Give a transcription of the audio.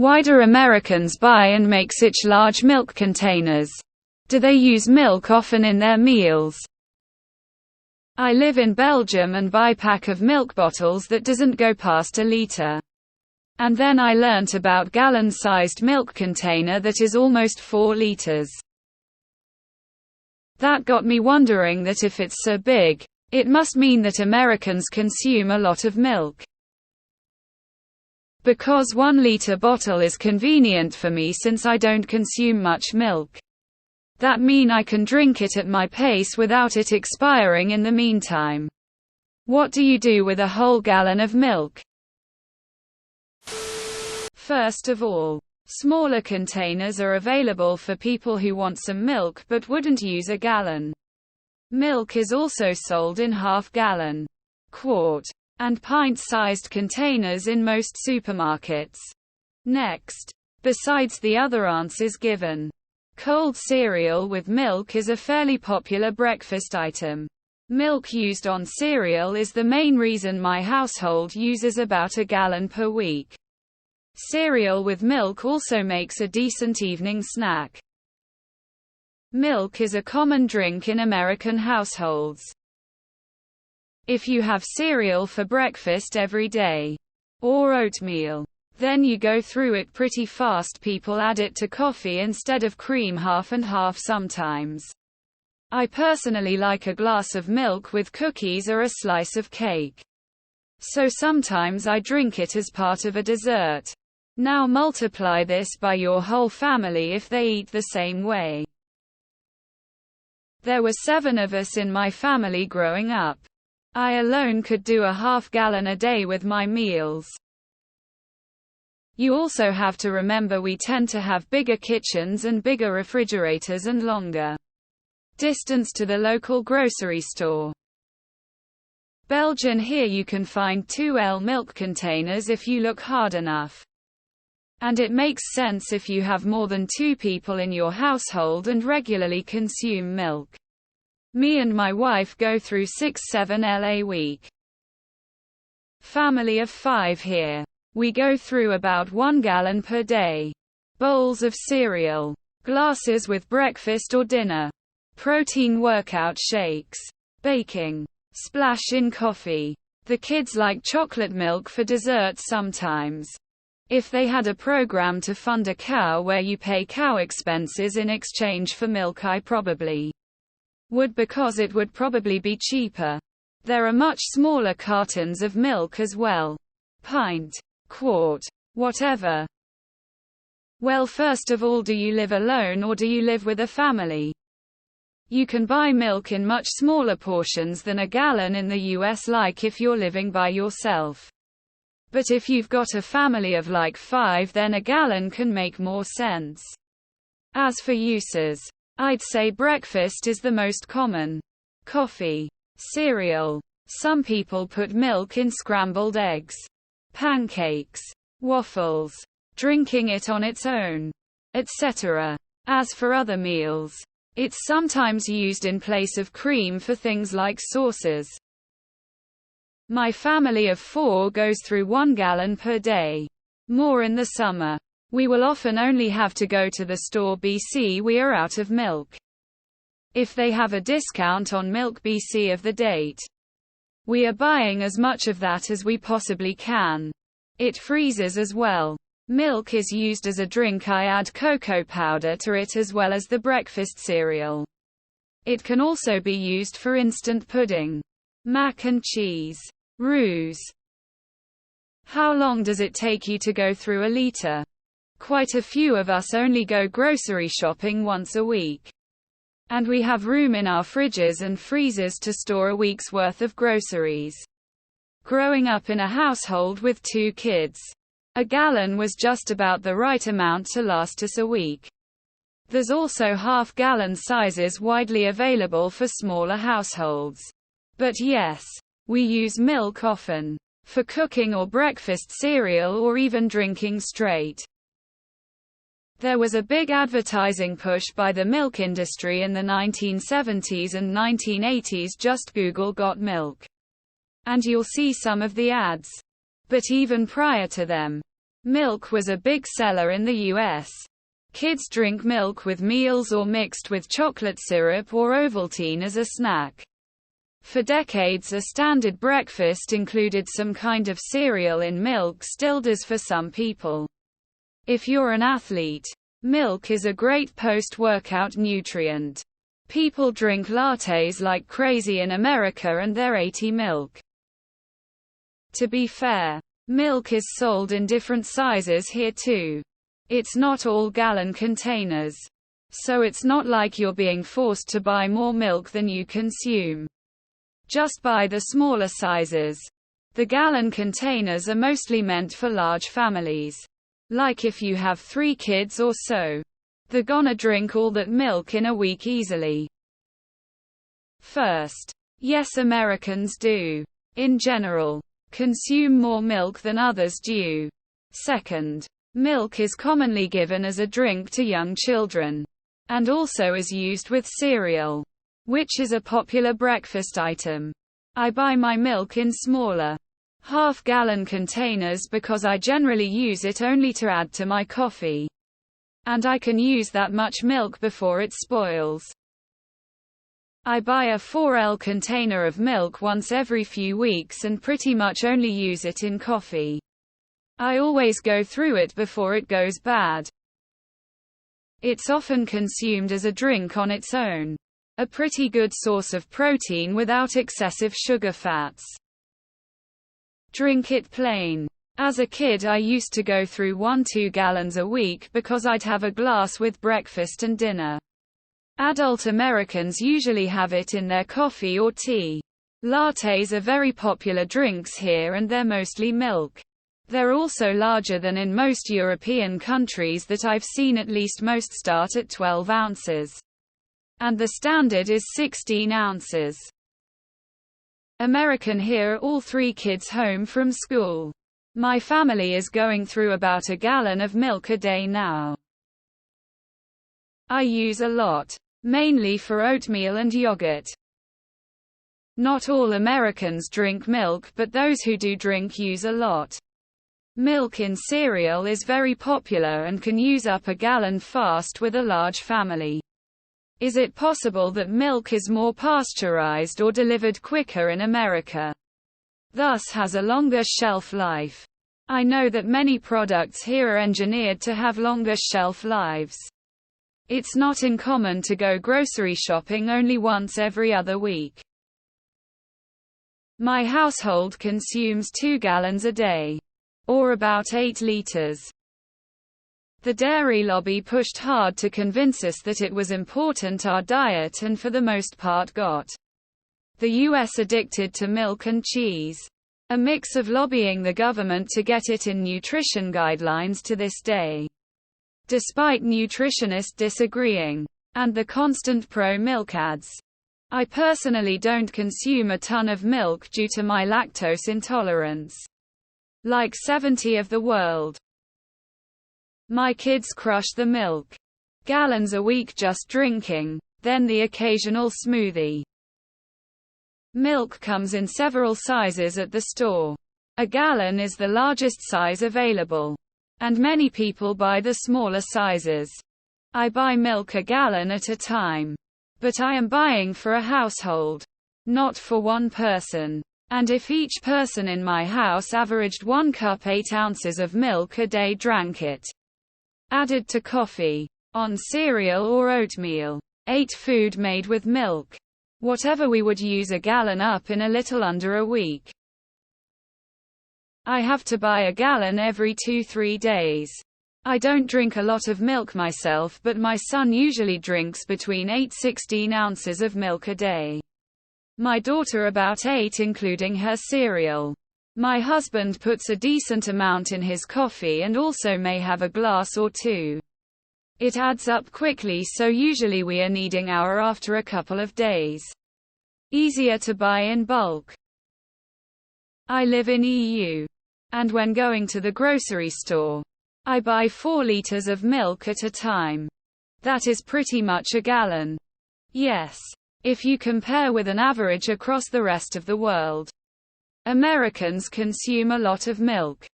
Why do Americans buy and make such large milk containers? Do they use milk often in their meals? I live in Belgium and buy pack of milk bottles that doesn't go past a liter. And then I learnt about gallon-sized milk container that is almost 4 liters. That got me wondering that if it's so big, it must mean that Americans consume a lot of milk. Because 1 liter bottle is convenient for me since I don't consume much milk. That mean I can drink it at my pace without it expiring in the meantime. What do you do with a whole gallon of milk? First of all, smaller containers are available for people who want some milk but wouldn't use a gallon. Milk is also sold in half-gallon, quart, and pint-sized containers in most supermarkets. Next, besides the other answers given, cold cereal with milk is a fairly popular breakfast item. Milk used on cereal is the main reason my household uses about a gallon per week. Cereal with milk also makes a decent evening snack. Milk is a common drink in American households. If you have cereal for breakfast every day, or oatmeal, then you go through it pretty fast. People add it to coffee instead of cream half and half sometimes. I personally like a glass of milk with cookies or a slice of cake. So sometimes I drink it as part of a dessert. Now multiply this by your whole family if they eat the same way. There were 7 of us in my family growing up. I alone could do a half-gallon a day with my meals. You also have to remember we tend to have bigger kitchens and bigger refrigerators and longer distance to the local grocery store. Belgian here you can find 2L milk containers if you look hard enough. And it makes sense if you have more than 2 people in your household and regularly consume milk. Me and my wife go through 6-7 L a week. Family of 5 here. We go through about 1 gallon per day. Bowls of cereal. Glasses with breakfast or dinner. Protein workout shakes. Baking. Splash in coffee. The kids like chocolate milk for dessert sometimes. If they had a program to fund a cow where you pay cow expenses in exchange for milk, I probably would, because it would probably be cheaper. There are much smaller cartons of milk as well. Pint, quart, whatever. Well, first of all, do you live alone or do you live with a family? You can buy milk in much smaller portions than a gallon in the US, like if you're living by yourself. But if you've got a family of like 5, then a gallon can make more sense. As for uses, I'd say breakfast is the most common. Coffee, cereal. Some people put milk in scrambled eggs, pancakes, waffles, drinking it on its own, etc. As for other meals, it's sometimes used in place of cream for things like sauces. My family of 4 goes through 1 gallon per day. More in the summer. We will often only have to go to the store BC we are out of milk. If they have a discount on milk BC of the date, we are buying as much of that as we possibly can. It freezes as well. Milk is used as a drink. I add cocoa powder to it as well as the breakfast cereal. It can also be used for instant pudding, mac and cheese, roux. How long does it take you to go through a liter? Quite a few of us only go grocery shopping once a week. And we have room in our fridges and freezers to store a week's worth of groceries. Growing up in a household with 2 kids, a gallon was just about the right amount to last us a week. There's also half-gallon sizes widely available for smaller households. But yes, we use milk often. For cooking or breakfast cereal or even drinking straight. There was a big advertising push by the milk industry in the 1970s and 1980s. Just Google "got milk" and you'll see some of the ads. But even prior to them, Milk was a big seller in the US. Kids drink milk with meals or mixed with chocolate syrup or Ovaltine as a snack. For decades, a standard breakfast included some kind of cereal in milk, still does for some people. If you're an athlete, milk is a great post-workout nutrient. People drink lattes like crazy in America and they're 80 milk. To be fair, milk is sold in different sizes here too. It's not all gallon containers. So it's not like you're being forced to buy more milk than you consume. Just buy the smaller sizes. The gallon containers are mostly meant for large families. Like if you have 3 kids or so. They're gonna drink all that milk in a week easily. First, yes, Americans do, in general, consume more milk than others do. Second, milk is commonly given as a drink to young children, and also is used with cereal, which is a popular breakfast item. I buy my milk in smaller, half-gallon containers because I generally use it only to add to my coffee. And I can use that much milk before it spoils. I buy a 4L container of milk once every few weeks and pretty much only use it in coffee. I always go through it before it goes bad. It's often consumed as a drink on its own. A pretty good source of protein without excessive sugar fats. Drink it plain. As a kid, I used to go through 1-2 gallons a week because I'd have a glass with breakfast and dinner. Adult Americans usually have it in their coffee or tea. Lattes are very popular drinks here and they're mostly milk. They're also larger than in most European countries that I've seen, at least most start at 12 ounces. And the standard is 16 ounces. American here, all 3 kids home from school. My family is going through about a gallon of milk a day now. I use a lot, mainly for oatmeal and yogurt. Not all Americans drink milk, but those who do drink use a lot. Milk in cereal is very popular and can use up a gallon fast with a large family. Is it possible that milk is more pasteurized or delivered quicker in America, thus has a longer shelf life? I know that many products here are engineered to have longer shelf lives. It's not uncommon to go grocery shopping only once every other week. My household consumes 2 gallons a day, or about 8 liters. The dairy lobby pushed hard to convince us that it was important our diet, and for the most part got the US addicted to milk and cheese. A mix of lobbying the government to get it in nutrition guidelines to this day. Despite nutritionists disagreeing, and the constant pro-milk ads. I personally don't consume a ton of milk due to my lactose intolerance. Like 70% of the world. My kids crush the milk. Gallons a week just drinking, then the occasional smoothie. Milk comes in several sizes at the store. A gallon is the largest size available, and many people buy the smaller sizes. I buy milk a gallon at a time. But I am buying for a household, not for one person. And if each person in my house averaged 1 cup 8 ounces of milk a day, drank it, added to coffee, on cereal or oatmeal, ate food made with milk, whatever, we would use a gallon up in a little under a week. I have to buy a gallon every 2-3 days. I don't drink a lot of milk myself, but my son usually drinks between 8-16 ounces of milk a day. My daughter about 8, including her cereal. My husband puts a decent amount in his coffee and also may have a glass or 2. It adds up quickly, so usually we are needing our after a couple of days. Easier to buy in bulk. I live in EU. And when going to the grocery store, I buy 4 liters of milk at a time. That is pretty much a gallon. Yes. If you compare with an average across the rest of the world. Americans consume a lot of milk.